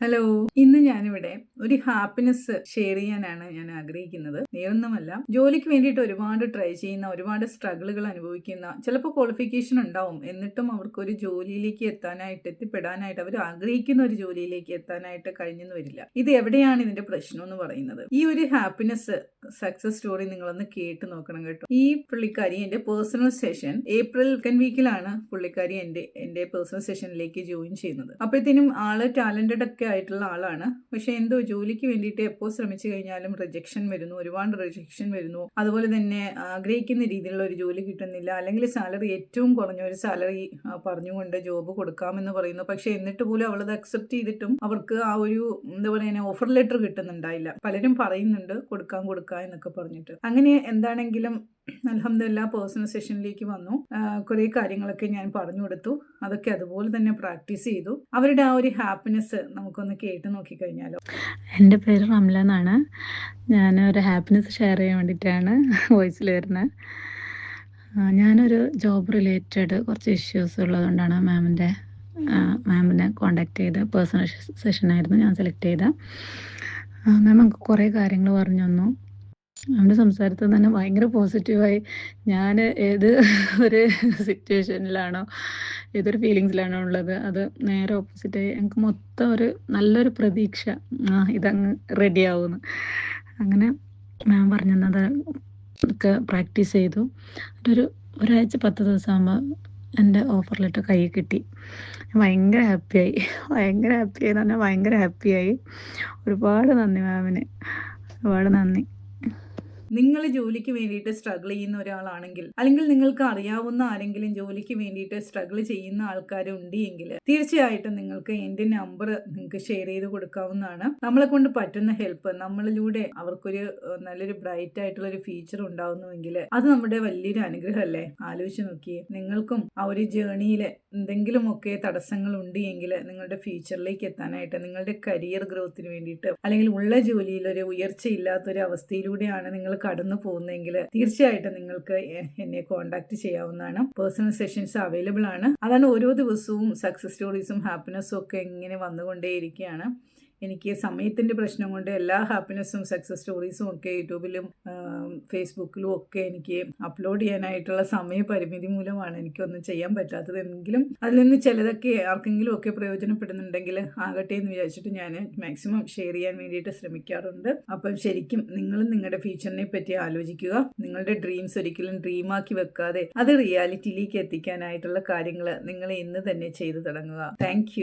Hello, ഇന്ന് ഞാനിവിടെ ഒരു ഹാപ്പിനെസ് ഷെയർ ചെയ്യാനാണ് ഞാൻ ആഗ്രഹിക്കുന്നത്. വേറൊന്നുമല്ല, ജോലിക്ക് വേണ്ടിയിട്ട് ഒരുപാട് ട്രൈ ചെയ്യുന്ന, ഒരുപാട് സ്ട്രഗിളുകൾ അനുഭവിക്കുന്ന, ചിലപ്പോൾ ക്വാളിഫിക്കേഷൻ ഉണ്ടാവും, എന്നിട്ടും അവർക്കൊരു ജോലിയിലേക്ക് എത്തിപ്പെടാനായിട്ട് അവർ ആഗ്രഹിക്കുന്ന ഒരു ജോലിയിലേക്ക് എത്താനായിട്ട് കഴിഞ്ഞെന്ന് വരില്ല. ഇത് എവിടെയാണ് ഇതിന്റെ പ്രശ്നം എന്ന് പറയുന്നത്? ഈ ഒരു ഹാപ്പിനെസ് സക്സസ് സ്റ്റോറി നിങ്ങളൊന്ന് കേട്ട് നോക്കണം കേട്ടോ. ഈ പുള്ളിക്കാരി എൻ്റെ പേഴ്സണൽ സെഷൻ ഏപ്രിൽ 2nd വീക്കിലാണ് പുള്ളിക്കാരി എൻ്റെ പേഴ്സണൽ സെഷനിലേക്ക് ജോയിൻ ചെയ്യുന്നത്. അപ്പോഴത്തേനും ആള് ടാലന്റഡ് ഒക്കെ ആയിട്ടുള്ള ആളാണ്. പക്ഷെ എന്തോ ജോലിക്ക് വേണ്ടിയിട്ട് എപ്പോൾ ശ്രമിച്ചു കഴിഞ്ഞാലും റിജക്ഷൻ വരുന്നു, ഒരുപാട് റിജക്ഷൻ വരുന്നു. അതുപോലെ തന്നെ ആഗ്രഹിക്കുന്ന രീതിയിലുള്ള ഒരു ജോലി കിട്ടുന്നില്ല, അല്ലെങ്കിൽ സാലറി ഏറ്റവും കുറഞ്ഞ ഒരു സാലറി പറഞ്ഞുകൊണ്ട് ജോബ് കൊടുക്കാമെന്ന് പറയുന്നു. പക്ഷെ എന്നിട്ട് പോലും അവളത് അക്സെപ്റ്റ് ചെയ്തിട്ടും അവർക്ക് ആ ഒരു എന്താ പറയുക ഓഫർ ലെറ്റർ കിട്ടുന്നുണ്ടായില്ല. പലരും പറയുന്നുണ്ട് കൊടുക്കാം എന്നൊക്കെ പറഞ്ഞിട്ട്. അങ്ങനെ എന്താണെങ്കിലും അൽഹംദുലില്ലാ പേഴ്സണൽ സെഷനിലേക്ക് വന്നു. കുറേ കാര്യങ്ങളൊക്കെ ഞാൻ പറഞ്ഞു കൊടുത്തു. അതൊക്കെ അതുപോലെ തന്നെ പ്രാക്ടീസ് ചെയ്തു. അവരുടെ ആ ഒരു ഹാപ്പിനെസ് നമുക്കൊന്ന് കേട്ട് നോക്കിക്കഴിഞ്ഞാലോ. എൻ്റെ പേര് റംല എന്നാണ്. ഞാൻ ഒരു ഹാപ്പിനെസ് ഷെയർ ചെയ്യാൻ വേണ്ടിയിട്ടാണ് വോയിസിൽ വരുന്നത്. ഞാനൊരു ജോബ് റിലേറ്റഡ് കുറച്ച് ഇഷ്യൂസ് ഉള്ളതുകൊണ്ടാണ് മാമിനെ കോണ്ടാക്ട് ചെയ്ത് പേഴ്സണൽ സെഷനായിരുന്നു ഞാൻ സെലക്ട് ചെയ്ത. മാം നമുക്ക് കുറേ കാര്യങ്ങൾ പറഞ്ഞു തന്നു. നമ്മുടെ സംസാരത്തിൽ തന്നെ ഭയങ്കര പോസിറ്റീവായി. ഞാൻ ഏത് ഒരു സിറ്റുവേഷനിലാണോ ഏതൊരു ഫീലിങ്സിലാണോ ഉള്ളത് അത് നേരെ ഓപ്പോസിറ്റായി എനിക്ക് മൊത്തം ഒരു നല്ലൊരു പ്രതീക്ഷ ഇതങ്ങ് റെഡിയാവുമെന്ന്. അങ്ങനെ മാം പറഞ്ഞു തന്നത് ഒക്കെ പ്രാക്ടീസ് ചെയ്തു. ഒരാഴ്ച 10 ദിവസമാകുമ്പോൾ എൻ്റെ ഓഫർ ലെറ്റർ കയ്യിൽ കിട്ടി. ഭയങ്കര ഹാപ്പിയായി എന്ന് പറഞ്ഞാൽ ഭയങ്കര ഹാപ്പിയായി. ഒരുപാട് നന്ദി മാമിന്, ഒരുപാട് നന്ദി. നിങ്ങൾ ജോലിക്ക് വേണ്ടിയിട്ട് സ്ട്രഗിൾ ചെയ്യുന്ന ഒരാളാണെങ്കിൽ, അല്ലെങ്കിൽ നിങ്ങൾക്ക് അറിയാവുന്ന ആരെങ്കിലും ജോലിക്ക് വേണ്ടിയിട്ട് സ്ട്രഗിൾ ചെയ്യുന്ന ആൾക്കാരുണ്ട് എങ്കിൽ തീർച്ചയായിട്ടും നിങ്ങൾക്ക് എൻ്റെ നമ്പർ നിങ്ങൾക്ക് ഷെയർ ചെയ്ത് കൊടുക്കാവുന്നതാണ്. നമ്മളെ കൊണ്ട് പറ്റുന്ന ഹെൽപ്പ്, നമ്മളിലൂടെ അവർക്കൊരു നല്ലൊരു ബ്രൈറ്റ് ആയിട്ടുള്ള ഒരു ഫ്യൂച്ചർ ഉണ്ടാവുന്നുവെങ്കിൽ അത് നമ്മുടെ വലിയൊരു അനുഗ്രഹമല്ലേ. ആലോചിച്ച് നോക്കിയേ, നിങ്ങൾക്കും ആ ഒരു ജേണിയിൽ എന്തെങ്കിലുമൊക്കെ തടസ്സങ്ങൾ ഉണ്ട് എങ്കിൽ നിങ്ങളുടെ ഫ്യൂച്ചറിലേക്ക് എത്താനായിട്ട്, നിങ്ങളുടെ കരിയർ ഗ്രോത്തിന് വേണ്ടിയിട്ട്, അല്ലെങ്കിൽ ഉള്ള ജോലിയിൽ ഒരു ഉയർച്ചയില്ലാത്തൊരു അവസ്ഥയിലൂടെയാണ് നിങ്ങൾ കടന്നു പോകുന്നെങ്കിൽ തീർച്ചയായിട്ടും നിങ്ങൾക്ക് എന്നെ കോൺടാക്ട് ചെയ്യാവുന്നതാണ്. പേഴ്സണൽ സെഷൻസ് അവൈലബിൾ ആണ്. അതാണ് ഓരോ ദിവസവും സക്സസ് സ്റ്റോറീസും ഹാപ്പിനെസ്സും ഒക്കെ ഇങ്ങനെ വന്നുകൊണ്ടേയിരിക്കുകയാണ്. എനിക്ക് സമയത്തിൻ്റെ പ്രശ്നം കൊണ്ട് എല്ലാ ഹാപ്പിനെസ്സും സക്സസ് സ്റ്റോറീസും ഒക്കെ യൂട്യൂബിലും ഫേസ്ബുക്കിലും ഒക്കെ എനിക്ക് അപ്ലോഡ് ചെയ്യാനായിട്ടുള്ള സമയപരിമിതി മൂലമാണ് എനിക്കൊന്നും ചെയ്യാൻ പറ്റാത്തത്. എങ്കിലും അതിൽ നിന്ന് ചിലതൊക്കെ ആർക്കെങ്കിലും ഒക്കെ പ്രയോജനപ്പെടുന്നുണ്ടെങ്കിൽ ആകട്ടെ എന്ന് വിചാരിച്ചിട്ട് ഞാൻ മാക്സിമം ഷെയർ ചെയ്യാൻ വേണ്ടിയിട്ട് ശ്രമിക്കാറുണ്ട്. അപ്പം ശരിക്കും നിങ്ങളും നിങ്ങളുടെ ഫ്യൂച്ചറിനെ പറ്റി ആലോചിക്കുക. നിങ്ങളുടെ ഡ്രീംസ് ഒരിക്കലും ഡ്രീമാക്കി വെക്കാതെ അത് റിയാലിറ്റിയിലേക്ക് എത്തിക്കാനായിട്ടുള്ള കാര്യങ്ങൾ നിങ്ങൾ ഇന്ന് തന്നെ ചെയ്തു തുടങ്ങുക. താങ്ക്